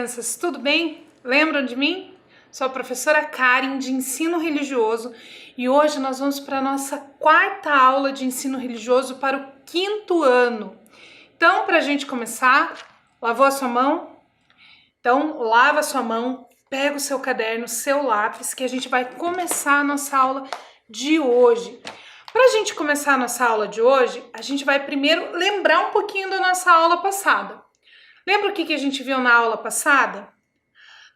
crianças, tudo bem? Lembram de mim? Sou a professora Karen de Ensino Religioso e hoje nós vamos para a nossa quarta aula de Ensino Religioso para o quinto ano. Então, para a gente começar, lavou a sua mão? Então, lava a sua mão, pega o seu caderno, seu lápis, que a gente vai começar a nossa aula de hoje. Para a gente começar a nossa aula de hoje, a gente vai primeiro lembrar um pouquinho da nossa aula passada. Lembra o que a gente viu na aula passada?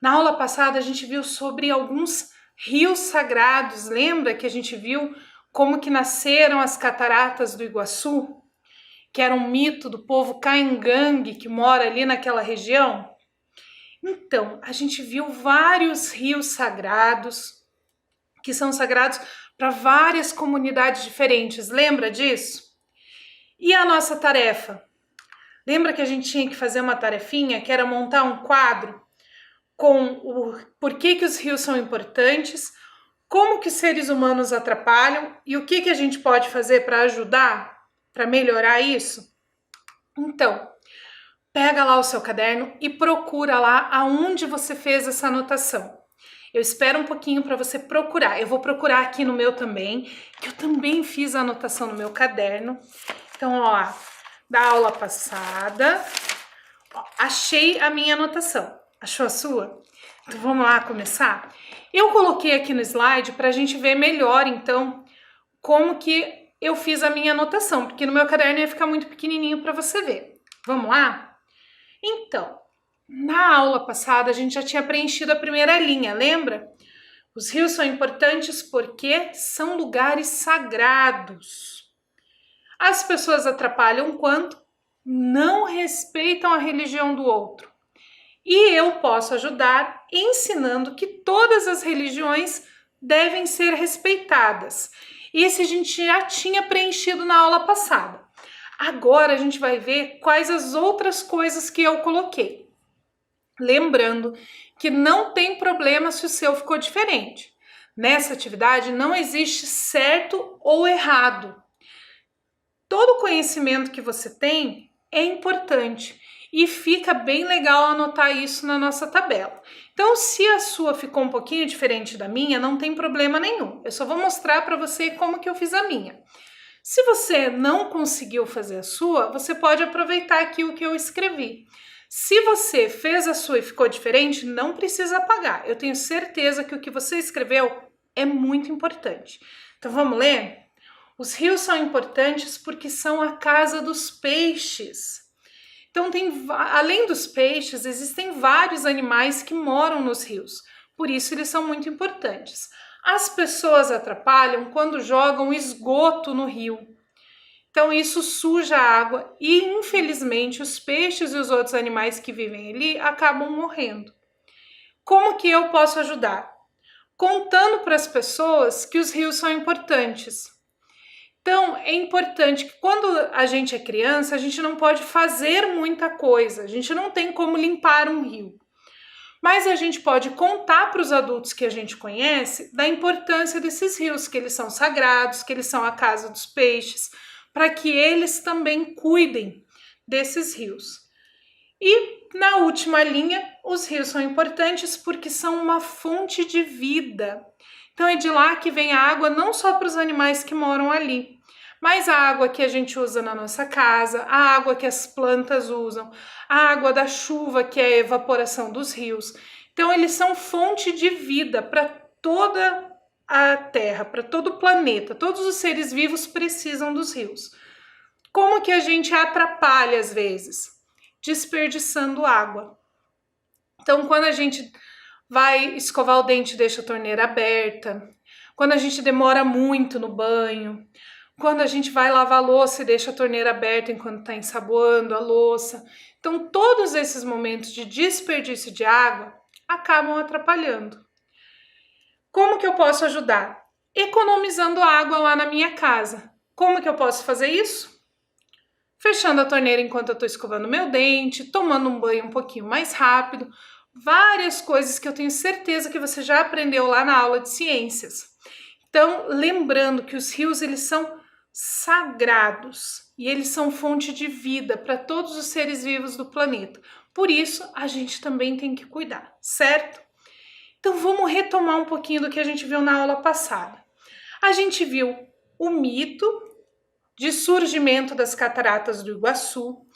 Na aula passada a gente viu sobre alguns rios sagrados. Lembra que a gente viu como que nasceram as cataratas do Iguaçu? Que era um mito do povo Caingangue que mora ali naquela região? Então, a gente viu vários rios sagrados, que são sagrados para várias comunidades diferentes. Lembra disso? E a nossa tarefa? Lembra que a gente tinha que fazer uma tarefinha, que era montar um quadro com o porquê que os rios são importantes, como que os seres humanos atrapalham e o que a gente pode fazer para ajudar, para melhorar isso? Então, pega lá o seu caderno e procura lá aonde você fez essa anotação. Eu espero um pouquinho para você procurar. Eu vou procurar aqui no meu também, que eu também fiz a anotação no meu caderno. Então, ó, da aula passada, ó, achei a minha anotação. Achou a sua? Então vamos lá começar? Eu coloquei aqui no slide para a gente ver melhor, então, como que eu fiz a minha anotação, porque no meu caderno ia ficar muito pequenininho para você ver. Vamos lá? Então, na aula passada a gente já tinha preenchido a primeira linha, lembra? Os rios são importantes porque são lugares sagrados. As pessoas atrapalham quando não respeitam a religião do outro. E eu posso ajudar ensinando que todas as religiões devem ser respeitadas. Esse a gente já tinha preenchido na aula passada. Agora a gente vai ver quais as outras coisas que eu coloquei. Lembrando que não tem problema se o seu ficou diferente. Nessa atividade não existe certo ou errado. Todo conhecimento que você tem é importante e fica bem legal anotar isso na nossa tabela. Então, se a sua ficou um pouquinho diferente da minha, não tem problema nenhum. Eu só vou mostrar para você como que eu fiz a minha. Se você não conseguiu fazer a sua, você pode aproveitar aqui o que eu escrevi. Se você fez a sua e ficou diferente, não precisa apagar. Eu tenho certeza que o que você escreveu é muito importante. Então, vamos ler? Os rios são importantes porque são a casa dos peixes. Então, além dos peixes, existem vários animais que moram nos rios. Por isso, eles são muito importantes. As pessoas atrapalham quando jogam esgoto no rio. Então, isso suja a água e, infelizmente, os peixes e os outros animais que vivem ali acabam morrendo. Como que eu posso ajudar? Contando para as pessoas que os rios são importantes. Então, é importante que quando a gente é criança, a gente não pode fazer muita coisa, a gente não tem como limpar um rio. Mas a gente pode contar para os adultos que a gente conhece da importância desses rios, que eles são sagrados, que eles são a casa dos peixes, para que eles também cuidem desses rios. E na última linha, os rios são importantes porque são uma fonte de vida. Então é de lá que vem a água não só para os animais que moram ali, mas a água que a gente usa na nossa casa, a água que as plantas usam, a água da chuva, que é a evaporação dos rios. Então eles são fonte de vida para toda a Terra, para todo o planeta. Todos os seres vivos precisam dos rios. Como que a gente atrapalha às vezes? Desperdiçando água. Então, quando a gente vai escovar o dente, deixa a torneira aberta. Quando a gente demora muito no banho. Quando a gente vai lavar a louça e deixa a torneira aberta enquanto está ensaboando a louça. Então, todos esses momentos de desperdício de água acabam atrapalhando. Como que eu posso ajudar? Economizando água lá na minha casa. Como que eu posso fazer isso? Fechando a torneira enquanto eu estou escovando meu dente, tomando um banho um pouquinho mais rápido. Várias coisas que eu tenho certeza que você já aprendeu lá na aula de ciências. Então, lembrando que os rios, eles são sagrados e eles são fonte de vida para todos os seres vivos do planeta. Por isso, a gente também tem que cuidar, certo? Então, vamos retomar um pouquinho do que a gente viu na aula passada. A gente viu o mito de surgimento das cataratas do Iguaçu.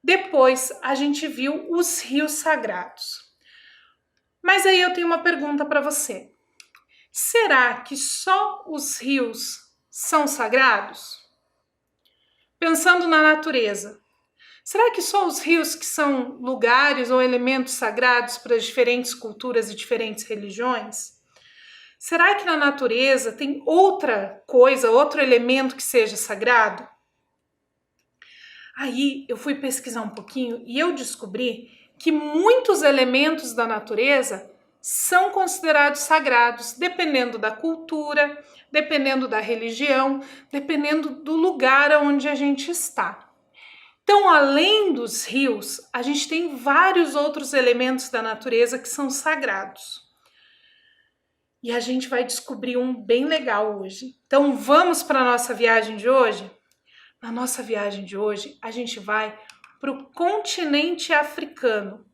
Depois, a gente viu os rios sagrados. Mas aí eu tenho uma pergunta para você. Será que só os rios são sagrados? Pensando na natureza, será que só os rios que são lugares ou elementos sagrados para as diferentes culturas e diferentes religiões? Será que na natureza tem outra coisa, outro elemento que seja sagrado? Aí eu fui pesquisar um pouquinho e eu descobri que muitos elementos da natureza são considerados sagrados, dependendo da cultura, dependendo da religião, dependendo do lugar onde a gente está. Então, além dos rios, a gente tem vários outros elementos da natureza que são sagrados. E a gente vai descobrir um bem legal hoje. Então, vamos para a nossa viagem de hoje? Na nossa viagem de hoje, a gente vai para o continente africano.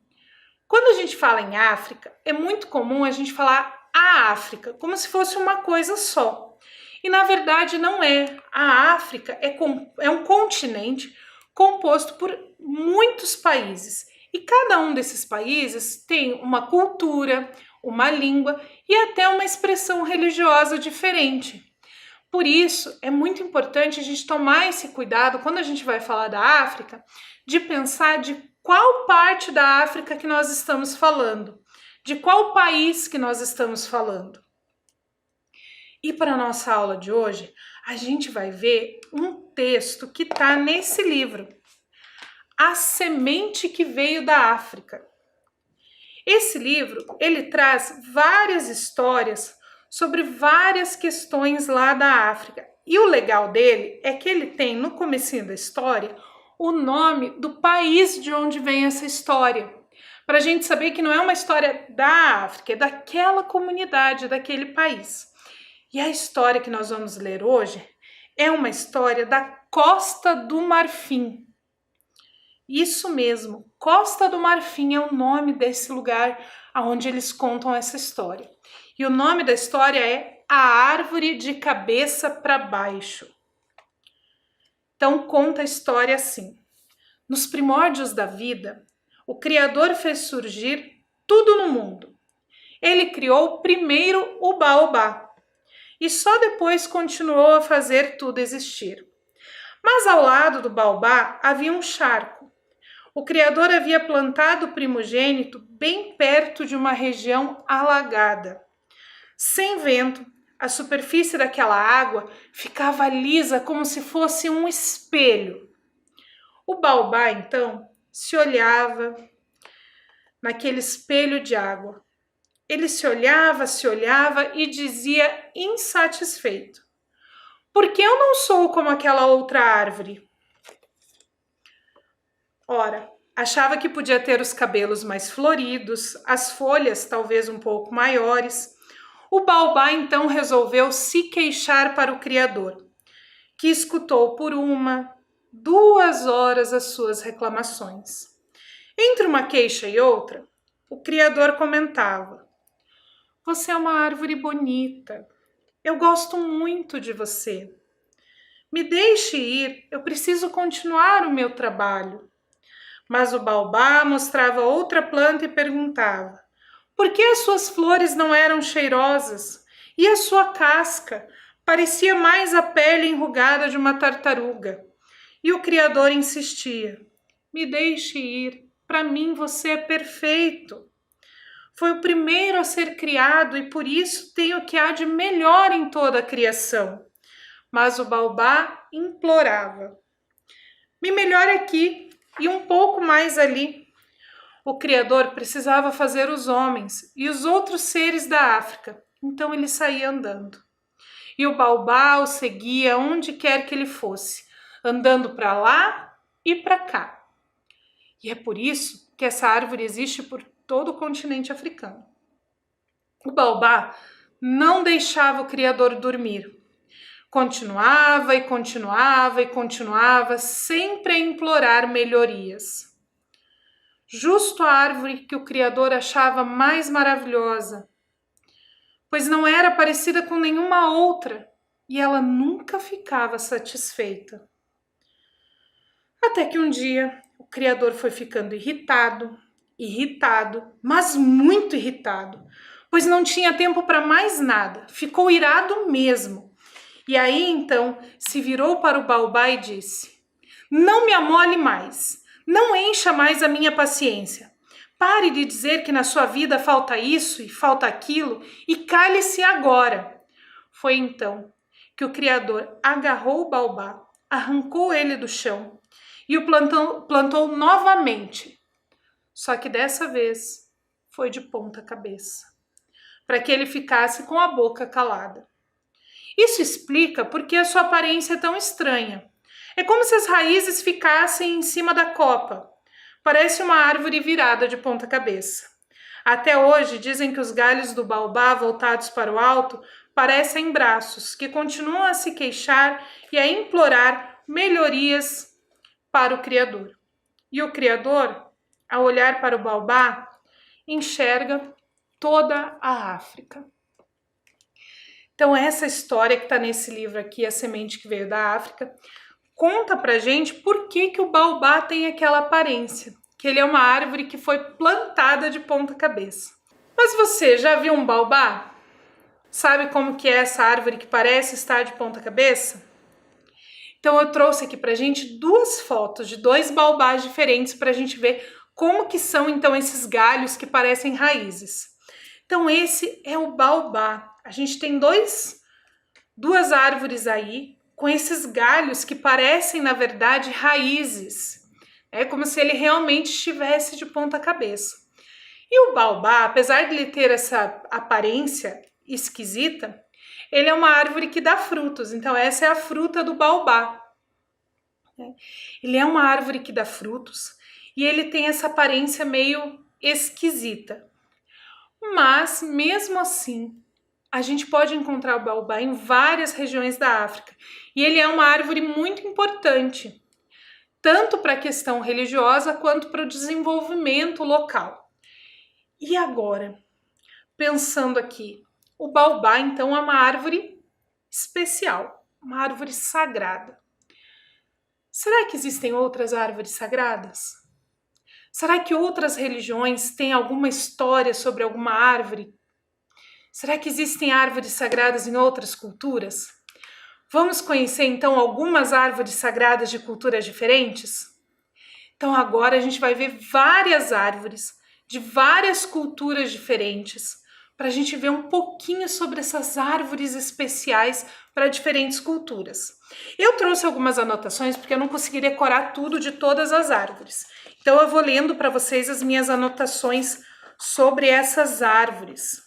Quando a gente fala em África, é muito comum a gente falar a África, como se fosse uma coisa só. E na verdade não é. A África é um continente composto por muitos países. E cada um desses países tem uma cultura, uma língua e até uma expressão religiosa diferente. Por isso, é muito importante a gente tomar esse cuidado quando a gente vai falar da África, de pensar de qual parte da África que nós estamos falando, de qual país que nós estamos falando. E para a nossa aula de hoje, a gente vai ver um texto que está nesse livro, A Semente que Veio da África. Esse livro, ele traz várias histórias sobre várias questões lá da África. E o legal dele é que ele tem no comecinho da história o nome do país de onde vem essa história. Para a gente saber que não é uma história da África, é daquela comunidade, daquele país. E a história que nós vamos ler hoje é uma história da Costa do Marfim. Isso mesmo, Costa do Marfim é o nome desse lugar onde eles contam essa história. E o nome da história é A Árvore de Cabeça para Baixo. Então conta a história assim. Nos primórdios da vida, o Criador fez surgir tudo no mundo. Ele criou primeiro o baobá e só depois continuou a fazer tudo existir. Mas ao lado do baobá havia um charco. O Criador havia plantado o primogênito bem perto de uma região alagada. Sem vento, a superfície daquela água ficava lisa como se fosse um espelho. O baobá, então, se olhava naquele espelho de água. Ele se olhava e dizia insatisfeito: por que eu não sou como aquela outra árvore? Ora, achava que podia ter os cabelos mais floridos, as folhas talvez um pouco maiores. O baobá então resolveu se queixar para o Criador, que escutou por 2 horas as suas reclamações. Entre uma queixa e outra, o Criador comentava: você é uma árvore bonita, eu gosto muito de você. Me deixe ir, eu preciso continuar o meu trabalho. Mas o baobá mostrava outra planta e perguntava: por que as suas flores não eram cheirosas? E a sua casca parecia mais a pele enrugada de uma tartaruga. E o Criador insistia: me deixe ir, para mim você é perfeito. Foi o primeiro a ser criado e por isso tem o que há de melhor em toda a criação. Mas o baobá implorava: me melhore aqui e um pouco mais ali. O Criador precisava fazer os homens e os outros seres da África, então ele saía andando. E o baobá o seguia onde quer que ele fosse, andando para lá e para cá. E é por isso que essa árvore existe por todo o continente africano. O baobá não deixava o Criador dormir. Continuava e continuava e continuava, sempre a implorar melhorias. justo a árvore que o Criador achava mais maravilhosa, pois não era parecida com nenhuma outra e ela nunca ficava satisfeita. Até que um dia o Criador foi ficando irritado, mas muito irritado, pois não tinha tempo para mais nada, ficou irado mesmo. E aí então se virou para o baobá e disse: "Não me amole mais, não encha mais a minha paciência. Pare de dizer que na sua vida falta isso e falta aquilo e cale-se agora." Foi então que o Criador agarrou o baobá, arrancou ele do chão e o plantou novamente. Só que dessa vez foi de ponta cabeça, para que ele ficasse com a boca calada. Isso explica por que a sua aparência é tão estranha. É como se as raízes ficassem em cima da copa. Parece uma árvore virada de ponta cabeça. Até hoje dizem que os galhos do baobá voltados para o alto parecem braços que continuam a se queixar e a implorar melhorias para o Criador. E o Criador, ao olhar para o baobá, enxerga toda a África. Então essa história que está nesse livro aqui, A Semente que Veio da África, conta pra gente por que o baobá tem aquela aparência, que ele é uma árvore que foi plantada de ponta cabeça. Mas você já viu um baobá? Sabe como que é essa árvore que parece estar de ponta cabeça? Então eu trouxe aqui pra gente duas fotos de dois baobás diferentes para a gente ver como que são então esses galhos que parecem raízes. Então esse é o baobá. A gente tem duas árvores aí com esses galhos que parecem, na verdade, raízes. É como se ele realmente estivesse de ponta cabeça. E o baobá, apesar de ele ter essa aparência esquisita, ele é uma árvore que dá frutos. Então essa é a fruta do baobá. Ele é uma árvore que dá frutos e ele tem essa aparência meio esquisita. Mas, mesmo assim, a gente pode encontrar o baobá em várias regiões da África. E ele é uma árvore muito importante, tanto para a questão religiosa quanto para o desenvolvimento local. E agora, pensando aqui, o baobá então é uma árvore especial, uma árvore sagrada. Será que existem outras árvores sagradas? Será que outras religiões têm alguma história sobre alguma árvore? Será que existem árvores sagradas em outras culturas? Vamos conhecer então algumas árvores sagradas de culturas diferentes? Então agora a gente vai ver várias árvores de várias culturas diferentes, para a gente ver um pouquinho sobre essas árvores especiais para diferentes culturas. Eu trouxe algumas anotações porque eu não consegui decorar tudo de todas as árvores. Então eu vou lendo para vocês as minhas anotações sobre essas árvores.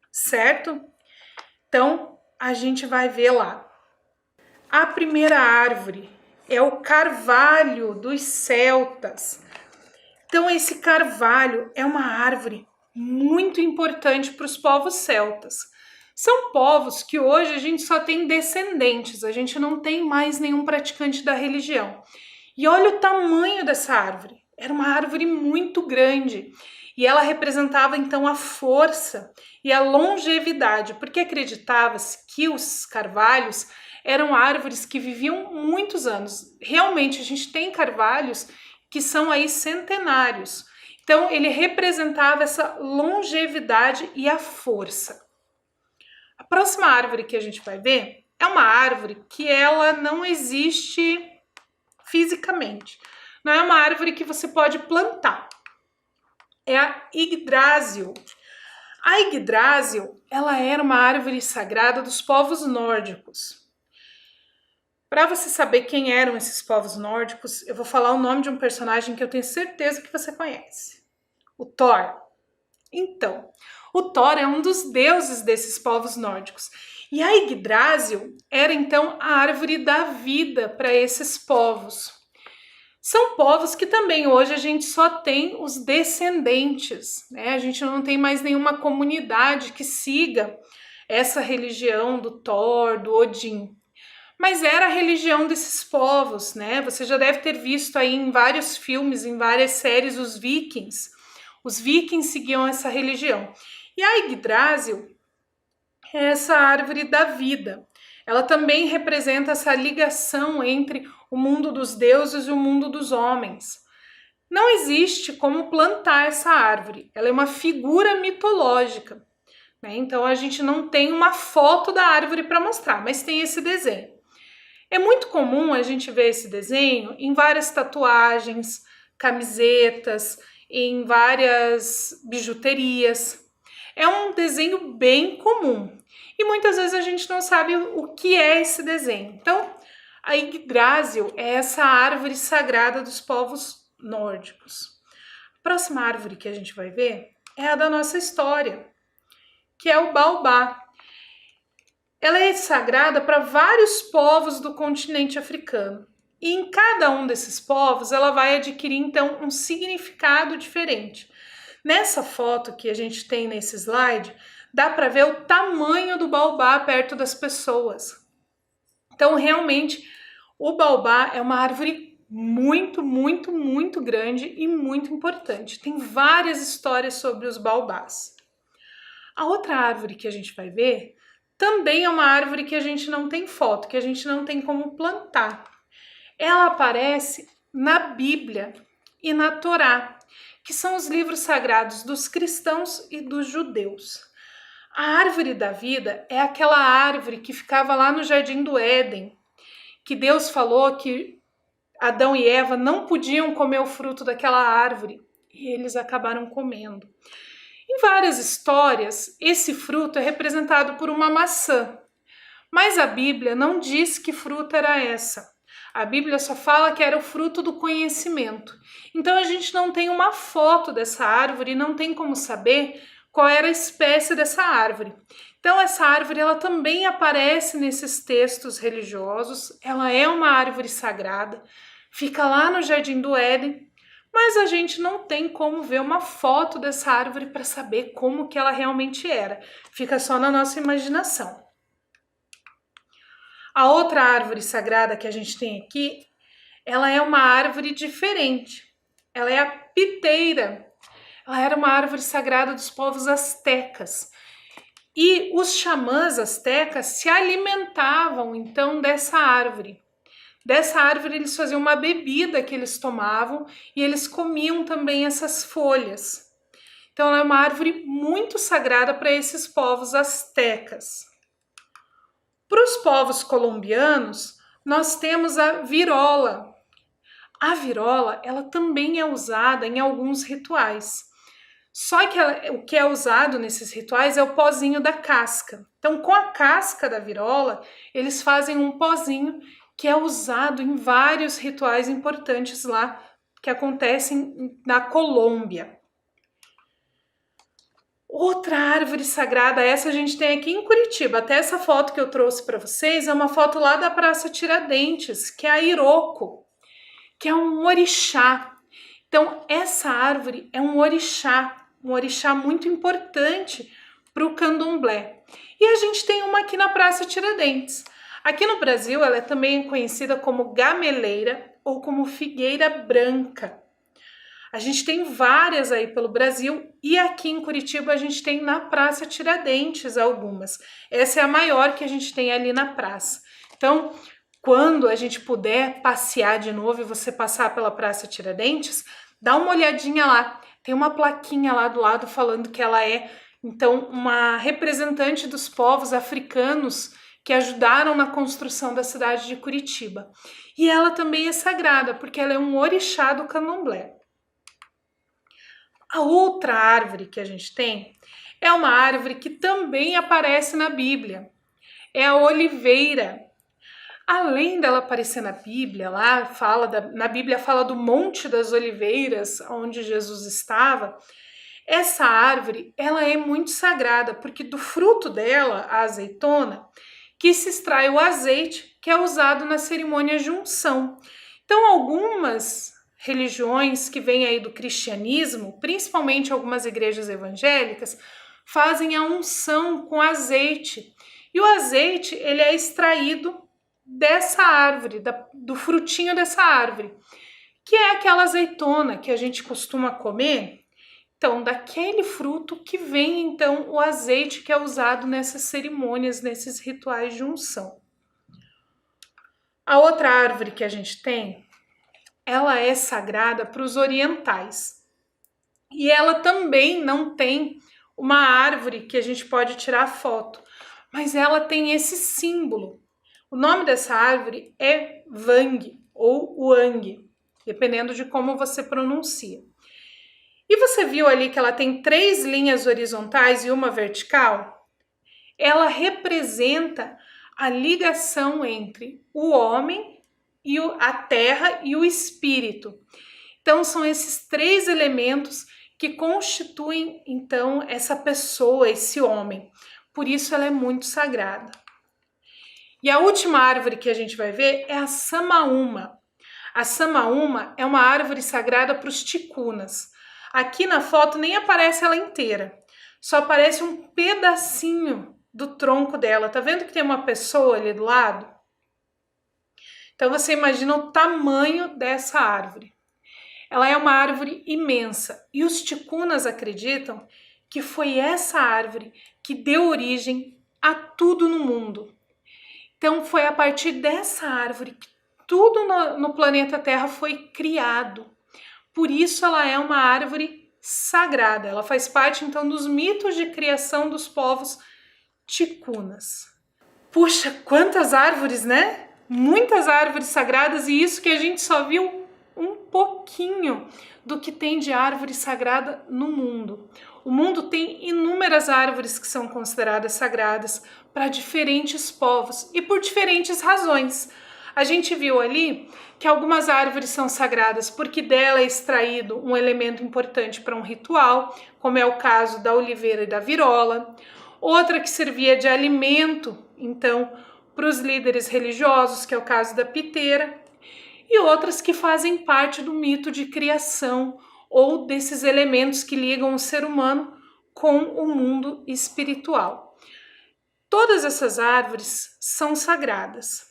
Certo? Então, a gente vai ver lá. A primeira árvore é o carvalho dos celtas. Então, esse carvalho é uma árvore muito importante para os povos celtas. São povos que hoje a gente só tem descendentes, a gente não tem mais nenhum praticante da religião. E olha o tamanho dessa árvore. Era uma árvore muito grande. E ela representava então a força e a longevidade, porque acreditava-se que os carvalhos eram árvores que viviam muitos anos. Realmente, a gente tem carvalhos que são aí centenários. Então, ele representava essa longevidade e a força. A próxima árvore que a gente vai ver é uma árvore que ela não existe fisicamente. Não é uma árvore que você pode plantar. É a Yggdrasil. A Yggdrasil, ela era uma árvore sagrada dos povos nórdicos. Para você saber quem eram esses povos nórdicos, eu vou falar o nome de um personagem que eu tenho certeza que você conhece. O Thor. Então, o Thor é um dos deuses desses povos nórdicos. E a Yggdrasil era então a árvore da vida para esses povos. São povos que também hoje a gente só tem os descendentes, né? A gente não tem mais nenhuma comunidade que siga essa religião do Thor, do Odin. mas era a religião desses povos, né? Você já deve ter visto aí em vários filmes, em várias séries, os vikings. Os vikings seguiam essa religião. E a Yggdrasil é essa árvore da vida. Ela também representa essa ligação entre o mundo dos deuses e o mundo dos homens. Não existe como plantar essa árvore, ela é uma figura mitológica, né? Então a gente não tem uma foto da árvore para mostrar, mas tem esse desenho. É muito comum a gente ver esse desenho em várias tatuagens, camisetas, em várias bijuterias. É um desenho bem comum e muitas vezes a gente não sabe o que é esse desenho. Então, a Yggdrasil é essa árvore sagrada dos povos nórdicos. A próxima árvore que a gente vai ver é a da nossa história, que é o baobá. Ela é sagrada para vários povos do continente africano. E em cada um desses povos, ela vai adquirir, então, um significado diferente. Nessa foto que a gente tem nesse slide, dá para ver o tamanho do baobá perto das pessoas. Então, realmente, o baobá é uma árvore muito, muito, muito grande e muito importante. Tem várias histórias sobre os baobás. A outra árvore que a gente vai ver também é uma árvore que a gente não tem foto, que a gente não tem como plantar. Ela aparece na Bíblia e na Torá, que são os livros sagrados dos cristãos e dos judeus. A árvore da vida é aquela árvore que ficava lá no Jardim do Éden, que Deus falou que Adão e Eva não podiam comer o fruto daquela árvore e eles acabaram comendo. Em várias histórias, esse fruto é representado por uma maçã, mas a Bíblia não diz que fruta era essa. A Bíblia só fala que era o fruto do conhecimento. Então a gente não tem uma foto dessa árvore e não tem como saber qual era a espécie dessa árvore. Então essa árvore ela também aparece nesses textos religiosos, ela é uma árvore sagrada, fica lá no Jardim do Éden, mas a gente não tem como ver uma foto dessa árvore para saber como que ela realmente era. Fica só na nossa imaginação. A outra árvore sagrada que a gente tem aqui, ela é uma árvore diferente. Ela é a piteira. Ela era uma árvore sagrada dos povos astecas. E os xamãs astecas se alimentavam então dessa árvore. Dessa árvore eles faziam uma bebida que eles tomavam e eles comiam também essas folhas. Então ela é uma árvore muito sagrada para esses povos astecas. Para os povos colombianos, nós temos a virola. A virola, ela também é usada em alguns rituais. Só que o que é usado nesses rituais é o pozinho da casca. Então, com a casca da virola, eles fazem um pozinho que é usado em vários rituais importantes lá que acontecem na Colômbia. Outra árvore sagrada, essa a gente tem aqui em Curitiba. Até essa foto que eu trouxe para vocês é uma foto lá da Praça Tiradentes, que é a Iroko, que é um orixá. Então, essa árvore é um orixá muito importante para o candomblé. E a gente tem uma aqui na Praça Tiradentes. Aqui no Brasil, ela é também conhecida como gameleira ou como figueira branca. A gente tem várias aí pelo Brasil e aqui em Curitiba a gente tem na Praça Tiradentes algumas. Essa é a maior que a gente tem ali na praça. Então, quando a gente puder passear de novo e você passar pela Praça Tiradentes, dá uma olhadinha lá. Tem uma plaquinha lá do lado falando que ela é, então, uma representante dos povos africanos que ajudaram na construção da cidade de Curitiba. E ela também é sagrada, porque ela é um orixá do candomblé. A outra árvore que a gente tem é uma árvore que também aparece na Bíblia. É a oliveira. Além dela aparecer na Bíblia, lá na Bíblia fala do Monte das Oliveiras, onde Jesus estava. Essa árvore, ela é muito sagrada, porque do fruto dela, a azeitona, que se extrai o azeite, que é usado na cerimônia de unção. Então, algumas religiões que vêm aí do cristianismo, principalmente algumas igrejas evangélicas, fazem a unção com azeite. E o azeite, ele é extraído dessa árvore, do frutinho dessa árvore, que é aquela azeitona que a gente costuma comer. Então, daquele fruto que vem, então, o azeite que é usado nessas cerimônias, nesses rituais de unção. A outra árvore que a gente tem, ela é sagrada para os orientais. E ela também não tem uma árvore que a gente pode tirar foto, mas ela tem esse símbolo. O nome dessa árvore é Wang ou Wang, dependendo de como você pronuncia. E você viu ali que ela tem 3 linhas horizontais e uma vertical? Ela representa a ligação entre o homem e a terra e o espírito. Então são esses 3 elementos que constituem então essa pessoa, esse homem. Por isso ela é muito sagrada. E a última árvore que a gente vai ver é a Samaúma. A Samaúma é uma árvore sagrada para os ticunas. Aqui na foto nem aparece ela inteira, só aparece um pedacinho do tronco dela. Tá vendo que tem uma pessoa ali do lado? Então você imagina o tamanho dessa árvore. Ela é uma árvore imensa e os ticunas acreditam que foi essa árvore que deu origem a tudo no mundo. Então foi a partir dessa árvore que tudo no planeta Terra foi criado. Por isso ela é uma árvore sagrada. Ela faz parte então dos mitos de criação dos povos ticunas. Puxa, quantas árvores, né? Muitas árvores sagradas, e isso que a gente só viu um pouquinho do que tem de árvore sagrada no mundo. O mundo tem inúmeras árvores que são consideradas sagradas para diferentes povos e por diferentes razões. A gente viu ali que algumas árvores são sagradas porque dela é extraído um elemento importante para um ritual, como é o caso da oliveira e da virola. Outra que servia de alimento, então, para os líderes religiosos, que é o caso da piteira. E outras que fazem parte do mito de criação ou desses elementos que ligam o ser humano com o mundo espiritual. Todas essas árvores são sagradas.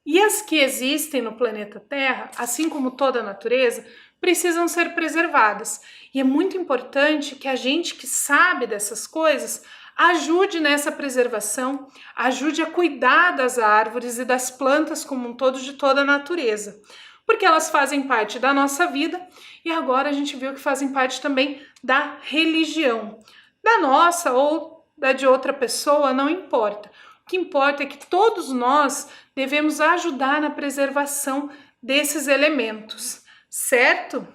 E as que existem no planeta Terra, assim como toda a natureza, precisam ser preservadas. E é muito importante que a gente que sabe dessas coisas ajude nessa preservação, ajude a cuidar das árvores e das plantas como um todo, de toda a natureza. Porque elas fazem parte da nossa vida e agora a gente viu que fazem parte também da religião. Da nossa ou da de outra pessoa, não importa. O que importa é que todos nós devemos ajudar na preservação desses elementos, certo?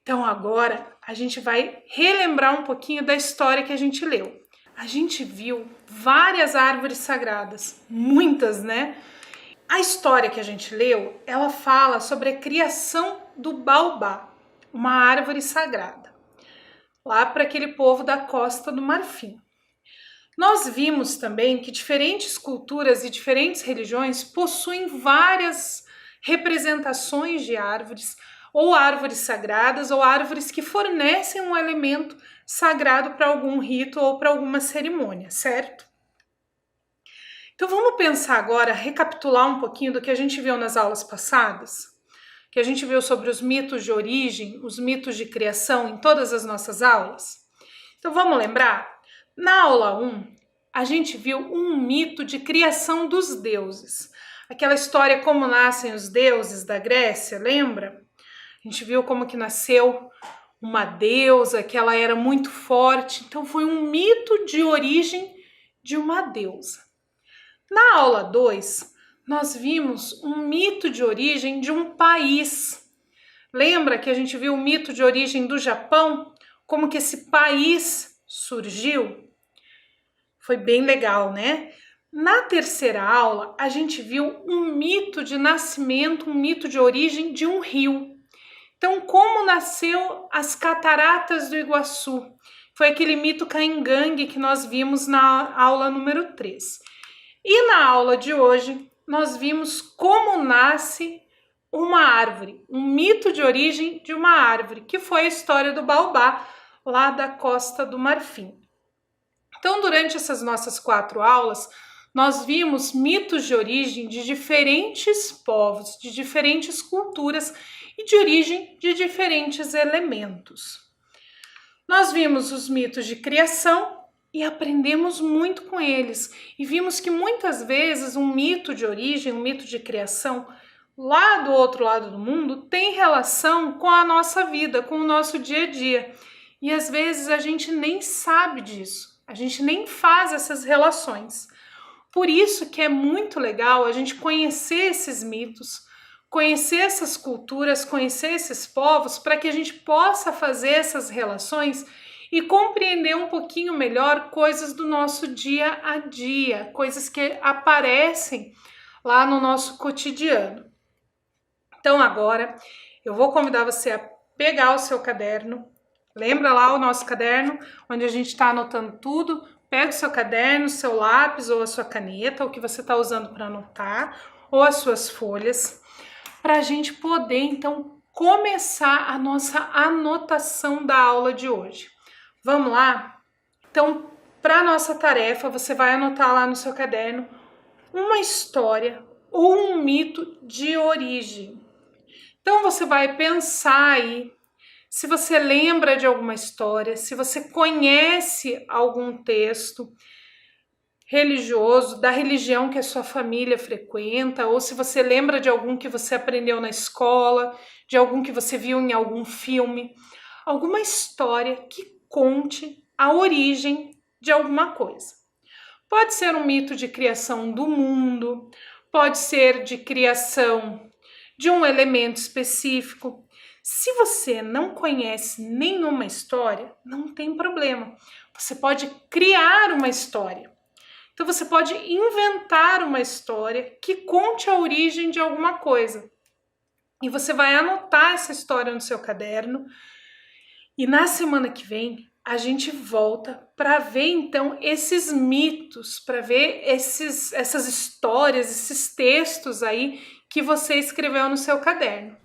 Então agora a gente vai relembrar um pouquinho da história que a gente leu. A gente viu várias árvores sagradas, muitas, né? A história que a gente leu, ela fala sobre a criação do baobá, uma árvore sagrada, lá para aquele povo da Costa do Marfim. Nós vimos também que diferentes culturas e diferentes religiões possuem várias representações de árvores, ou árvores sagradas, ou árvores que fornecem um elemento sagrado para algum rito ou para alguma cerimônia, certo? Então vamos pensar agora, recapitular um pouquinho do que a gente viu nas aulas passadas, que a gente viu sobre os mitos de origem, os mitos de criação em todas as nossas aulas. Então vamos lembrar? Na aula 1, a gente viu um mito de criação dos deuses. Aquela história como nascem os deuses da Grécia, lembra? A gente viu como que nasceu uma deusa, que ela era muito forte. Então foi um mito de origem de uma deusa. Na aula 2, nós vimos um mito de origem de um país. Lembra que a gente viu o mito de origem do Japão? Como que esse país surgiu? Foi bem legal, né? Na terceira aula, a gente viu um mito de nascimento, um mito de origem de um rio. Então, como nasceu as cataratas do Iguaçu? Foi aquele mito caingangue que nós vimos na aula número 3. E na aula de hoje, nós vimos como nasce uma árvore, um mito de origem de uma árvore, que foi a história do baobá, lá da Costa do Marfim. Então, durante essas nossas 4 aulas, nós vimos mitos de origem de diferentes povos, de diferentes culturas e de origem de diferentes elementos. Nós vimos os mitos de criação e aprendemos muito com eles. E vimos que muitas vezes um mito de origem, um mito de criação, lá do outro lado do mundo, tem relação com a nossa vida, com o nosso dia a dia. E às vezes a gente nem sabe disso, a gente nem faz essas relações. Por isso que é muito legal a gente conhecer esses mitos, conhecer essas culturas, conhecer esses povos, para que a gente possa fazer essas relações e compreender um pouquinho melhor coisas do nosso dia a dia, coisas que aparecem lá no nosso cotidiano. Então agora eu vou convidar você a pegar o seu caderno, lembra lá o nosso caderno, onde a gente está anotando tudo? Pega o seu caderno, seu lápis ou a sua caneta, o que você está usando para anotar, ou as suas folhas, para a gente poder então começar a nossa anotação da aula de hoje. Vamos lá? Então, para a nossa tarefa, você vai anotar lá no seu caderno uma história ou um mito de origem. Então, você vai pensar aí se você lembra de alguma história, se você conhece algum texto religioso, da religião que a sua família frequenta, ou se você lembra de algum que você aprendeu na escola, de algum que você viu em algum filme, alguma história que conte a origem de alguma coisa. Pode ser um mito de criação do mundo, pode ser de criação de um elemento específico. Se você não conhece nenhuma história, não tem problema. Você pode criar uma história. Então você pode inventar uma história que conte a origem de alguma coisa. E você vai anotar essa história no seu caderno. E na semana que vem a gente volta para ver então esses mitos, para ver essas histórias, esses textos aí que você escreveu no seu caderno.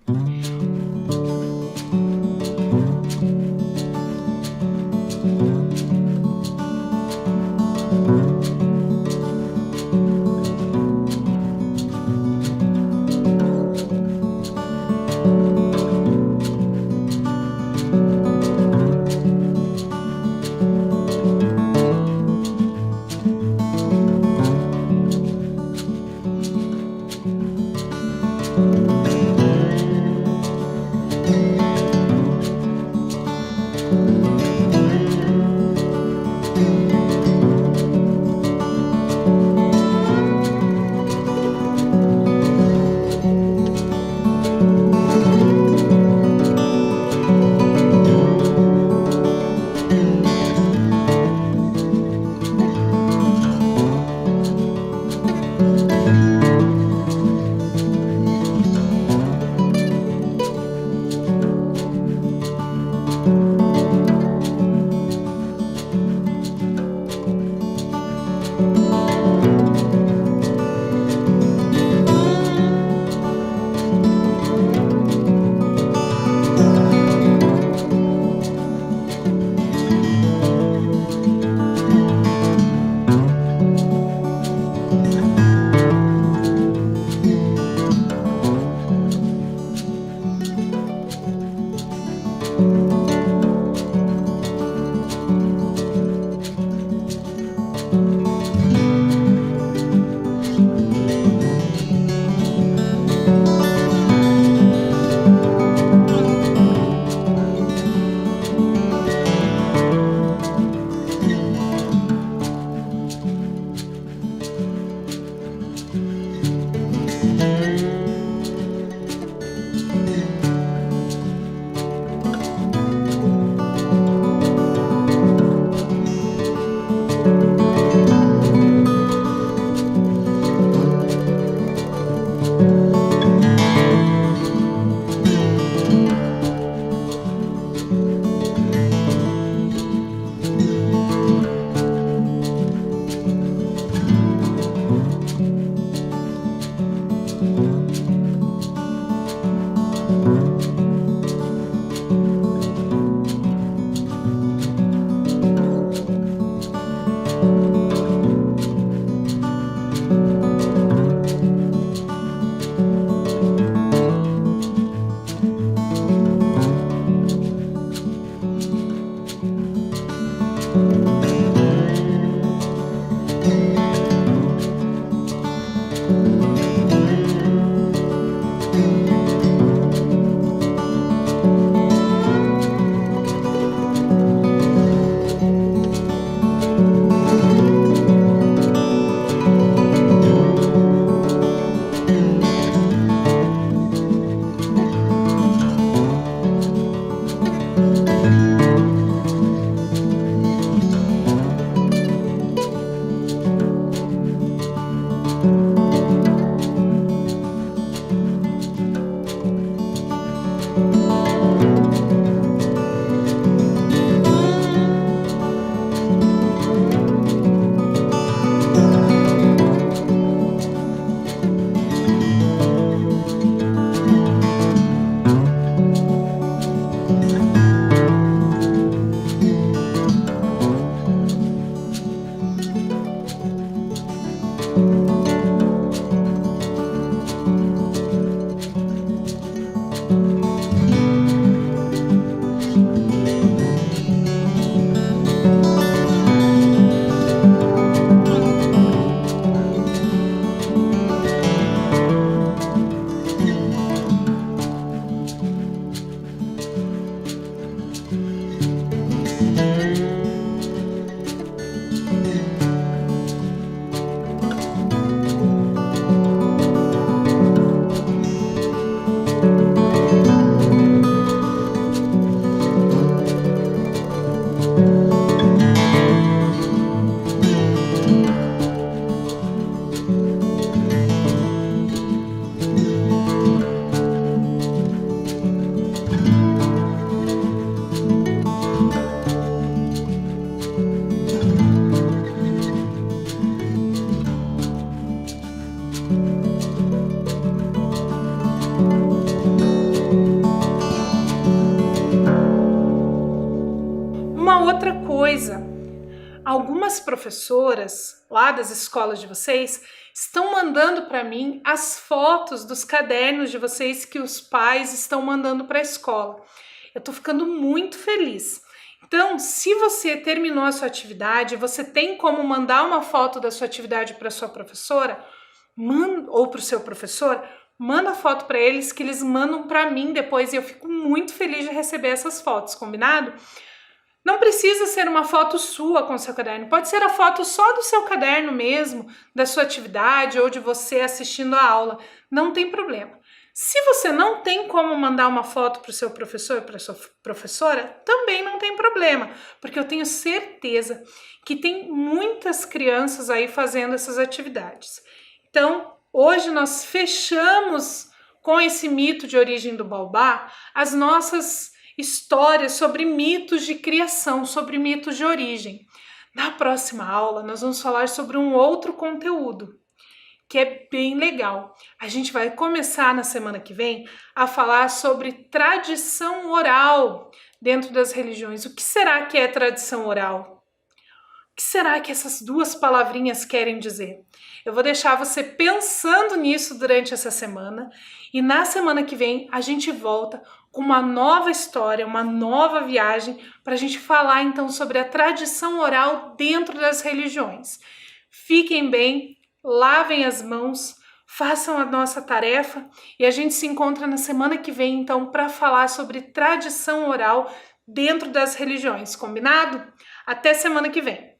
Uma outra coisa, algumas professoras lá das escolas de vocês estão mandando para mim as fotos dos cadernos de vocês que os pais estão mandando para a escola. Eu tô ficando muito feliz. Então, se você terminou a sua atividade, você tem como mandar uma foto da sua atividade para sua professora, ou para o seu professor, manda foto para eles que eles mandam para mim depois e eu fico muito feliz de receber essas fotos, combinado? Não precisa ser uma foto sua com o seu caderno, pode ser a foto só do seu caderno mesmo, da sua atividade ou de você assistindo a aula, não tem problema. Se você não tem como mandar uma foto para o seu professor ou para a sua professora, também não tem problema, porque eu tenho certeza que tem muitas crianças aí fazendo essas atividades. Então, hoje nós fechamos com esse mito de origem do baobá as nossas histórias sobre mitos de criação, sobre mitos de origem. Na próxima aula, nós vamos falar sobre um outro conteúdo, que é bem legal. A gente vai começar na semana que vem a falar sobre tradição oral dentro das religiões. O que será que é tradição oral? O que será que essas duas palavrinhas querem dizer? Eu vou deixar você pensando nisso durante essa semana e na semana que vem a gente volta com uma nova história, uma nova viagem para a gente falar então sobre a tradição oral dentro das religiões. Fiquem bem, lavem as mãos, façam a nossa tarefa e a gente se encontra na semana que vem então para falar sobre tradição oral dentro das religiões, combinado? Até semana que vem!